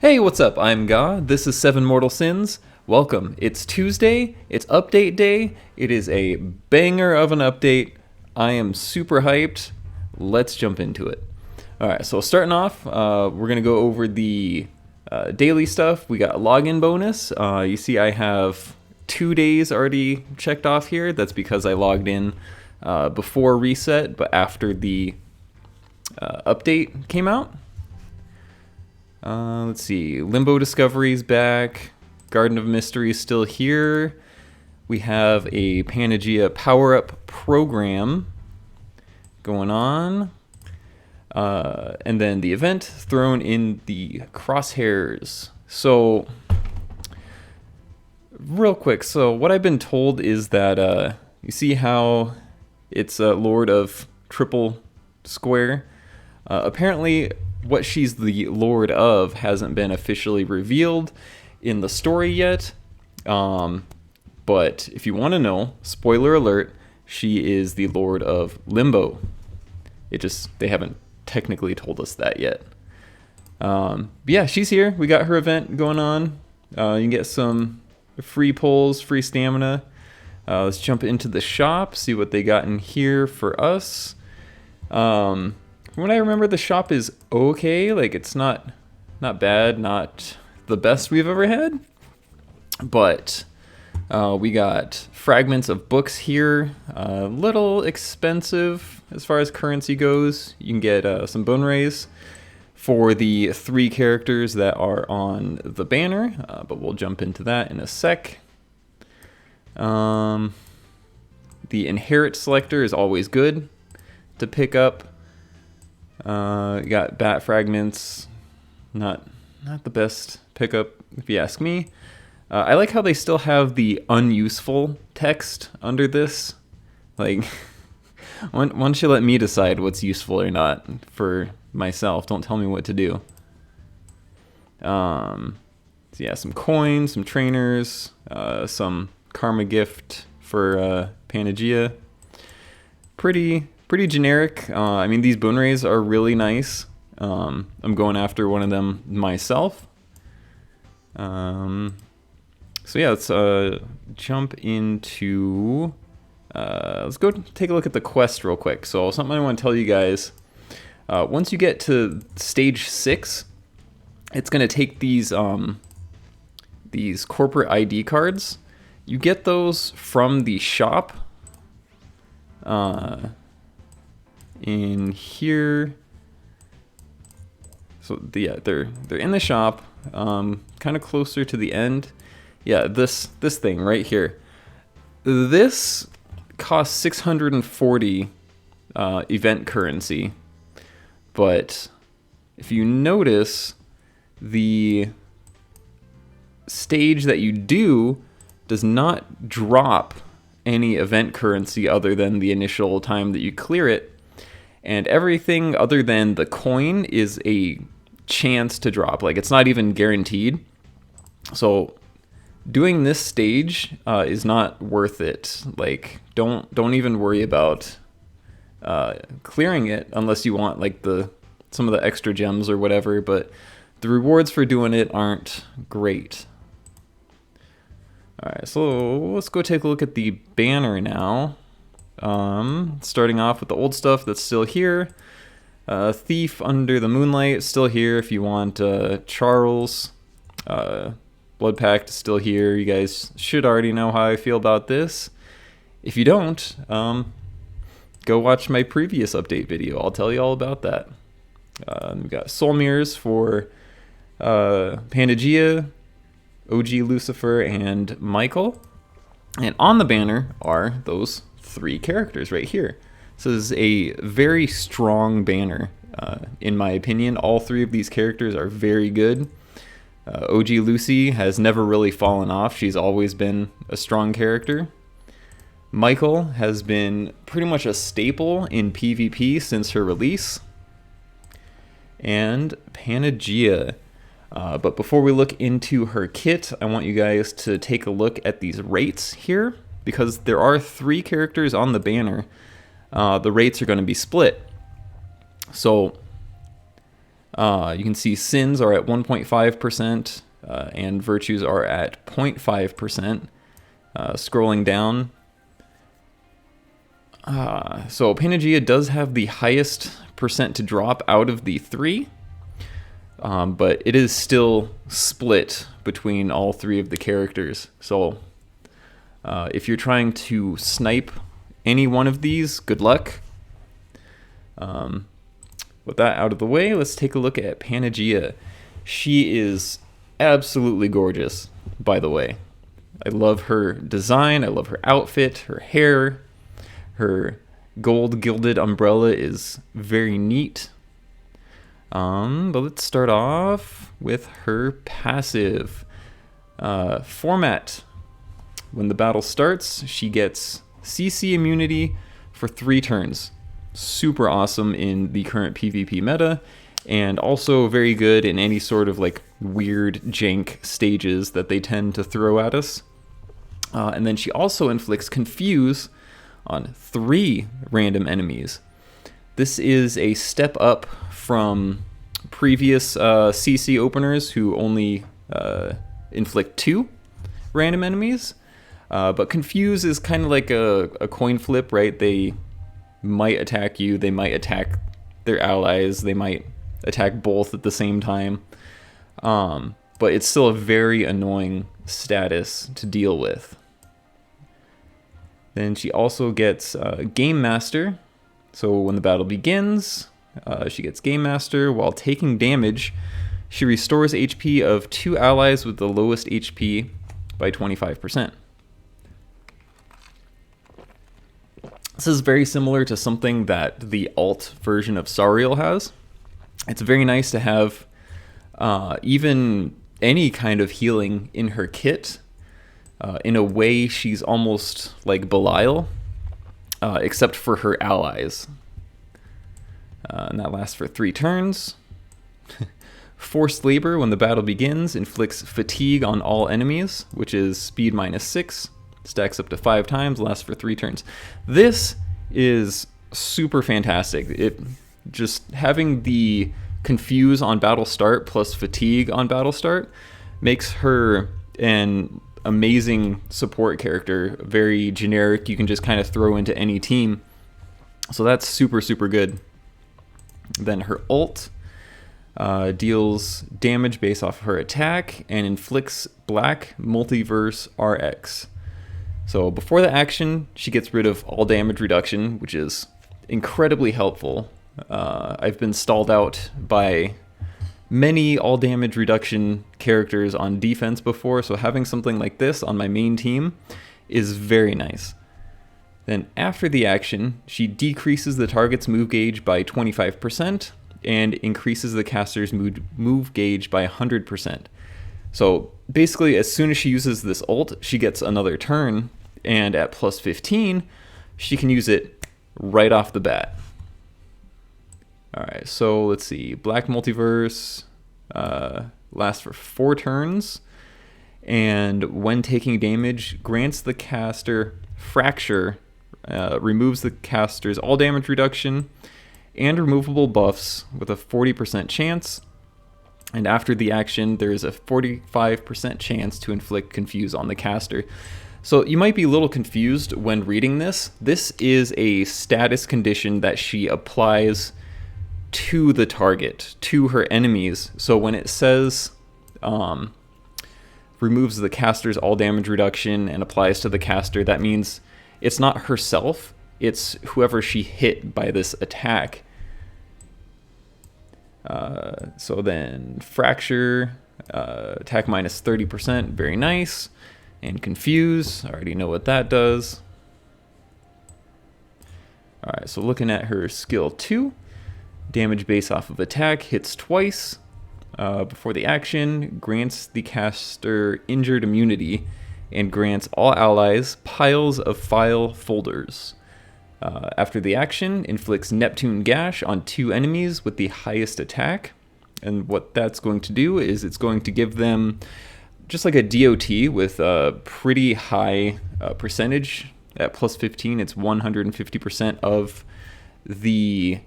Hey, what's up? I'm Ga. This is Seven Mortal Sins. Welcome. It's Tuesday. It's update day. It is a banger of an update. I am super hyped. Let's jump into it. Alright, so starting off, we're going to go over the daily stuff. We got a login bonus. You see I have 2 days already checked off here. That's because I logged in before reset, but after the update came out. Let's see, Limbo Discovery's back, Garden of Mystery is still here, we have a Pangea power-up program going on, and then the event thrown in the crosshairs. So, real quick, so what I've been told is that, you see how it's Lord of Triple Square? Apparently, what she's the Lord of hasn't been officially revealed in the story yet. But if you want to know, spoiler alert, she is the Lord of Limbo. They haven't technically told us that yet. But yeah, she's here. We got her event going on. You can get some free pulls, free stamina. Let's jump into the shop, see what they got in here for us. From what I remember, the shop is okay. Like, it's not bad, not the best we've ever had. But we got fragments of books here. A little expensive as far as currency goes. You can get some bone rays for the 3 characters that are on the banner. But we'll jump into that in a sec. The Inherit selector is always good to pick up. You got bat fragments, not the best pickup if you ask me. I like how they still have the unuseful text under this. Like, why don't you let me decide what's useful or not for myself? Don't tell me what to do. So yeah, some coins, some trainers, some karma gift for Pangea. Pretty generic. I mean, these bone rays are really nice. I'm going after one of them myself. So yeah, let's jump into... let's go take a look at the quest real quick. So something I want to tell you guys. Once you get to stage 6, it's going to take these corporate ID cards. You get those from the shop. In here, so yeah, they're in the shop, kind of closer to the end. Yeah, this thing right here. This costs 640 event currency, but if you notice, the stage that you do does not drop any event currency other than the initial time that you clear it. And everything other than the coin is a chance to drop. Like, it's not even guaranteed. So doing this stage is not worth it. Like, don't even worry about clearing it unless you want like some of the extra gems or whatever. But the rewards for doing it aren't great. All right, so let's go take a look at the banner now. Starting off with the old stuff that's still here. Thief Under the Moonlight is still here if you want Charles. Blood Pact is still here. You guys should already know how I feel about this. If you don't, go watch my previous update video. I'll tell you all about that. We've got Soul Mirrors for Pangea, OG Lucifer, and Michael. And on the banner are those 3 characters right here. So this is a very strong banner, in my opinion. All 3 of these characters are very good. OG Lucy has never really fallen off. She's always been a strong character. Michael has been pretty much a staple in PvP since her release. And Pangea. But before we look into her kit, I want you guys to take a look at these rates here, because there are 3 characters on the banner. The rates are going to be split. So You can see sins are at 1.5%, and virtues are at 0.5%. Scrolling down. So Panagia does have the highest percent to drop out of the three, but it is still split between all three of the characters. So if you're trying to snipe any one of these, good luck. With that out of the way, let's take a look at Panagia. She is absolutely gorgeous, by the way. I love her design, I love her outfit, her hair, her gold gilded umbrella is very neat. But let's start off with her passive. Format. When the battle starts, she gets CC immunity for 3 turns. Super awesome in the current PvP meta, and also very good in any sort of like weird jank stages that they tend to throw at us. And then she also inflicts Confuse on 3 random enemies. This is a step up from previous CC openers who only inflict 2 random enemies. But Confuse is kind of like a coin flip, right? They might attack you, they might attack their allies, they might attack both at the same time. But it's still a very annoying status to deal with. Then she also gets Game Master. So when the battle begins, she gets Game Master. While taking damage, she restores HP of 2 allies with the lowest HP by 25%. This is very similar to something that the alt version of Sariel has. It's very nice to have even any kind of healing in her kit. In a way, she's almost like Belial, except for her allies. And that lasts for 3 turns. Forced Labor, when the battle begins, inflicts fatigue on all enemies, which is speed -6. Stacks up to 5 times, lasts for 3 turns. This is super fantastic. It just having the Confuse on battle start plus fatigue on battle start makes her an amazing support character. Very generic, you can just kind of throw into any team. So that's super, super good. Then her ult deals damage based off of her attack and inflicts Black Multiverse RX. So before the action, she gets rid of all damage reduction, which is incredibly helpful. I've been stalled out by many all damage reduction characters on defense before, so having something like this on my main team is very nice. Then after the action, she decreases the target's move gauge by 25% and increases the caster's move gauge by 100%. So basically, as soon as she uses this ult, she gets another turn, and at plus 15, she can use it right off the bat. Alright, so let's see. Black Multiverse lasts for 4 turns, and when taking damage, grants the caster Fracture, removes the caster's all damage reduction and removable buffs with a 40% chance. And after the action, there is a 45% chance to inflict Confuse on the caster. So you might be a little confused when reading this. This is a status condition that she applies to the target, to her enemies. So when it says removes the caster's all damage reduction and applies to the caster, that means it's not herself, it's whoever she hit by this attack. So then Fracture, attack minus 30%, very nice. And Confuse, I already know what that does. Alright, so looking at her skill 2, damage based off of attack, hits twice. Before the action, grants the caster injured immunity and grants all allies piles of file folders. After the action, inflicts Neptune Gash on 2 enemies with the highest attack. And what that's going to do is it's going to give them just like a DOT with a pretty high percentage. At plus 15, it's 150% of the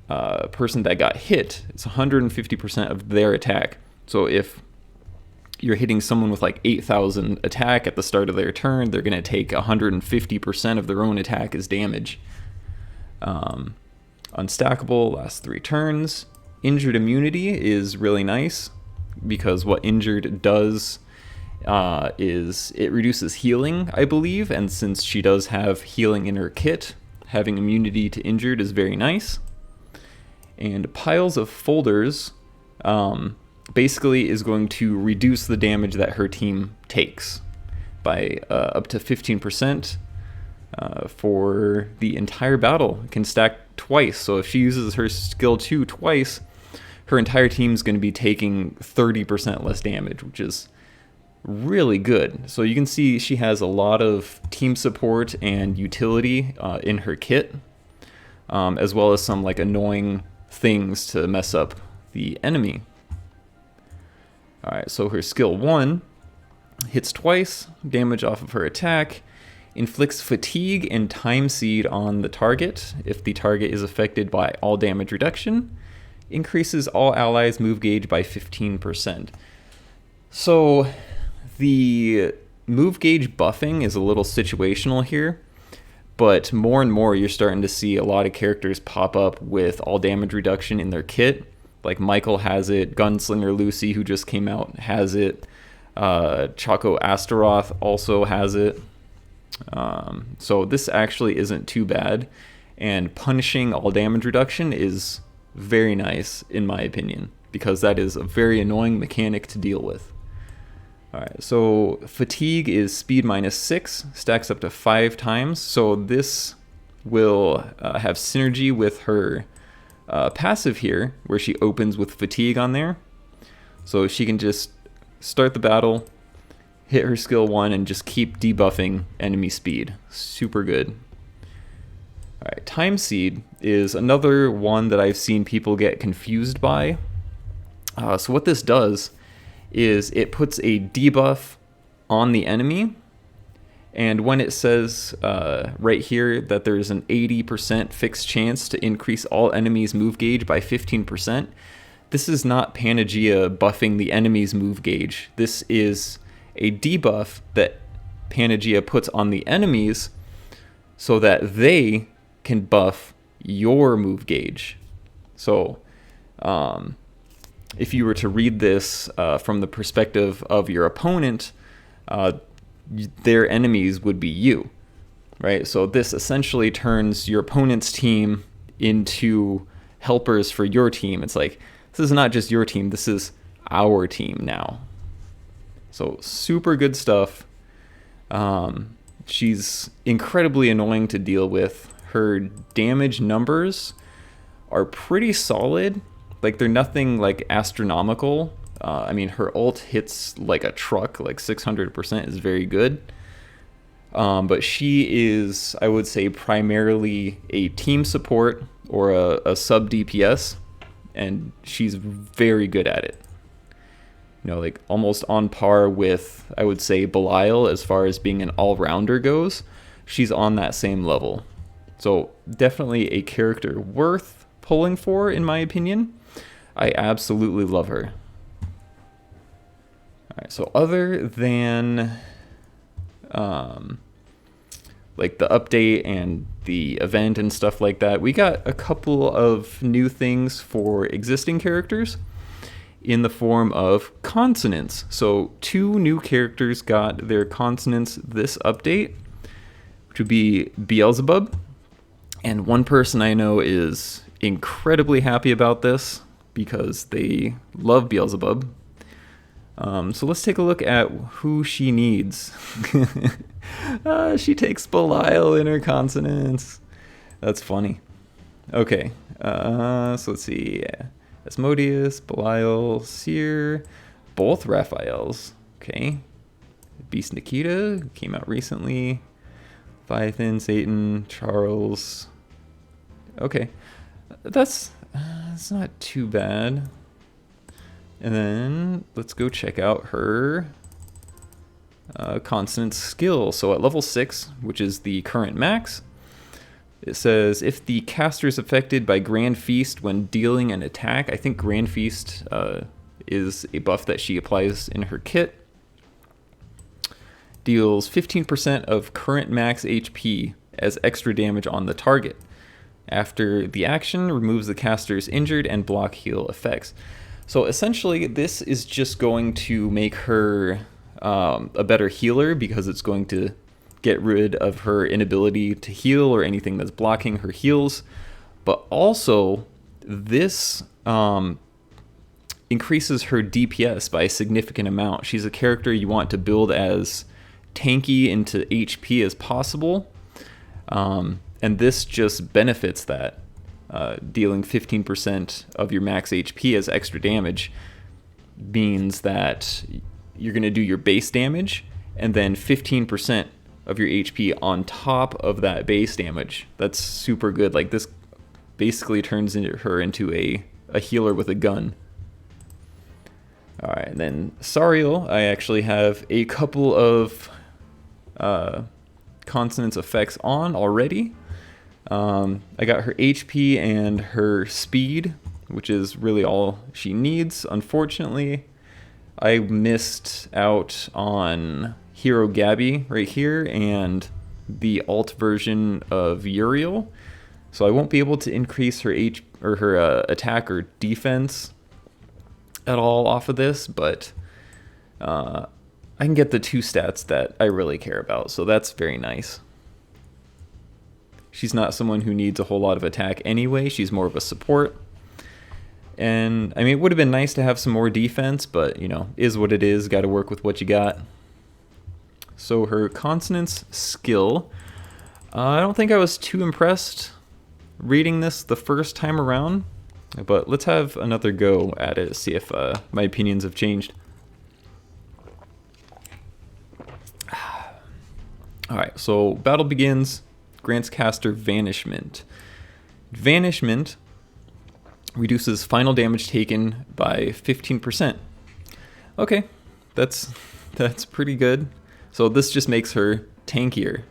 person that got hit, it's 150% of their attack. So if you're hitting someone with like 8,000 attack at the start of their turn, they're going to take 150% of their own attack as damage. Unstackable, last 3 turns. Injured immunity is really nice because what injured does is it reduces healing, I believe, and since she does have healing in her kit, having immunity to injured is very nice. And piles of folders basically is going to reduce the damage that her team takes by up to 15% for the entire battle. It can stack twice, so if she uses her skill 2 twice, her entire team is going to be taking 30% less damage, which is really good. So you can see she has a lot of team support and utility in her kit, as well as some like annoying things to mess up the enemy. Alright, so her skill 1 hits twice, damage off of her attack, inflicts fatigue and time seed on the target if the target is affected by all damage reduction, increases all allies' move gauge by 15%. So the move gauge buffing is a little situational here, but more and more you're starting to see a lot of characters pop up with all damage reduction in their kit. Like Michael has it, Gunslinger Lucy, who just came out, has it, Chaco Astaroth also has it. So this actually isn't too bad, and punishing all damage reduction is very nice in my opinion, because that is a very annoying mechanic to deal with. Alright, so fatigue is speed -6, stacks up to 5 times, so this will have synergy with her passive here, where she opens with fatigue on there. So she can just start the battle, hit her skill 1, and just keep debuffing enemy speed. Super good. Alright, Time Seed is another one that I've seen people get confused by. So what this does is it puts a debuff on the enemy, and when it says right here that there's an 80% fixed chance to increase all enemies' move gauge by 15%, this is not Panagea buffing the enemy's move gauge. This is a debuff that Panagea puts on the enemies so that they can buff your move gauge. So if you were to read this from the perspective of your opponent, their enemies would be you, right? So this essentially turns your opponent's team into helpers for your team. It's like, this is not just your team, this is our team now. So super good stuff. She's incredibly annoying to deal with. Her damage numbers are pretty solid. Like, they're nothing like astronomical. I mean, her ult hits like a truck, like 600% is very good. But she is, I would say, primarily a team support or a sub DPS, and she's very good at it. You know, like almost on par with, I would say, Belial as far as being an all-rounder goes. She's on that same level. So definitely a character worth pulling for, in my opinion. I absolutely love her. Alright, so other than like the update and the event and stuff like that, we got a couple of new things for existing characters in the form of consonants. So 2 new characters got their consonants this update, which would be Beelzebub, and one person I know is incredibly happy about this because they love Beelzebub. So let's take a look at who she needs. She takes Belial in her consonants. That's funny. Okay, so let's see. Asmodeus, Belial, Seer, both Raphaels. Okay. Beast Nikita came out recently. Leviathan, Satan, Charles. Okay, that's not too bad. And then let's go check out her consonant skill. So at level 6, which is the current max, It says, if the caster is affected by Grand Feast when dealing an attack, I think Grand Feast is a buff that she applies in her kit, deals 15% of current max HP as extra damage on the target. After the action, removes the caster's injured and block heal effects. So essentially, this is just going to make her a better healer, because it's going to get rid of her inability to heal or anything that's blocking her heals. But also, this increases her DPS by a significant amount. She's a character you want to build as tanky into HP as possible. And this just benefits that. Dealing 15% of your max HP as extra damage means that you're going to do your base damage and then 15% of your HP on top of that base damage. That's super good. Like, this basically turns her into a healer with a gun. Alright, and then Sariel, I actually have a couple of consonance effects on already. I got her HP and her speed, which is really all she needs. Unfortunately, I missed out on Hero Gabby right here and the alt version of Uriel, so I won't be able to increase her attack or defense at all off of this, but I can get the 2 stats that I really care about, so that's very nice. She's not someone who needs a whole lot of attack anyway. She's more of a support. And, I mean, it would have been nice to have some more defense, but, you know, is what it is. Got to work with what you got. So her consonance skill, I don't think I was too impressed reading this the first time around, but let's have another go at it, see if my opinions have changed. Alright, so battle begins. Grants caster Vanishment. Vanishment reduces final damage taken by 15%. Okay, that's pretty good. So this just makes her tankier.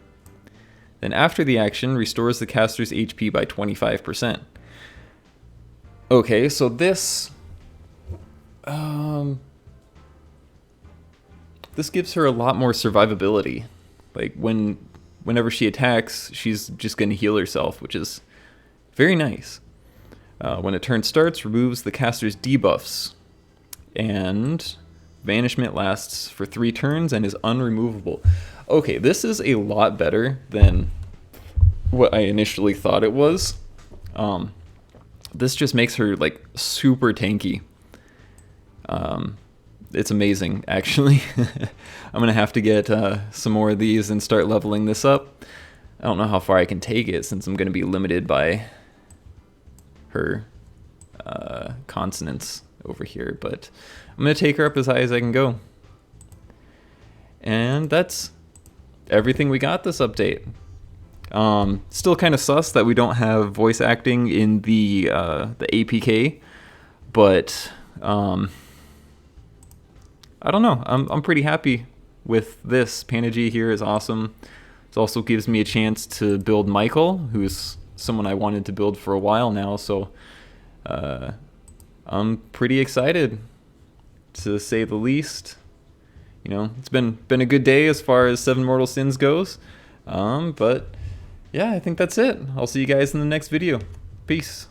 Then after the action, restores the caster's HP by 25%. Okay, so this gives her a lot more survivability. Like, whenever she attacks, she's just going to heal herself, which is very nice. When a turn starts, removes the caster's debuffs. And Vanishment lasts for 3 turns and is unremovable. Okay, this is a lot better than what I initially thought it was. This just makes her, like, super tanky. It's amazing, actually. I'm going to have to get some more of these and start leveling this up. I don't know how far I can take it, since I'm going to be limited by her consonants over here, but I'm going to take her up as high as I can go. And that's everything we got this update. Still kind of sus that we don't have voice acting in the APK, but I don't know. I'm pretty happy with this. Panagy here is awesome. It also gives me a chance to build Michael, who's someone I wanted to build for a while now, so I'm pretty excited, to say the least. You know, it's been a good day as far as 7 Mortal Sins goes. But yeah, I think that's it. I'll see you guys in the next video. Peace.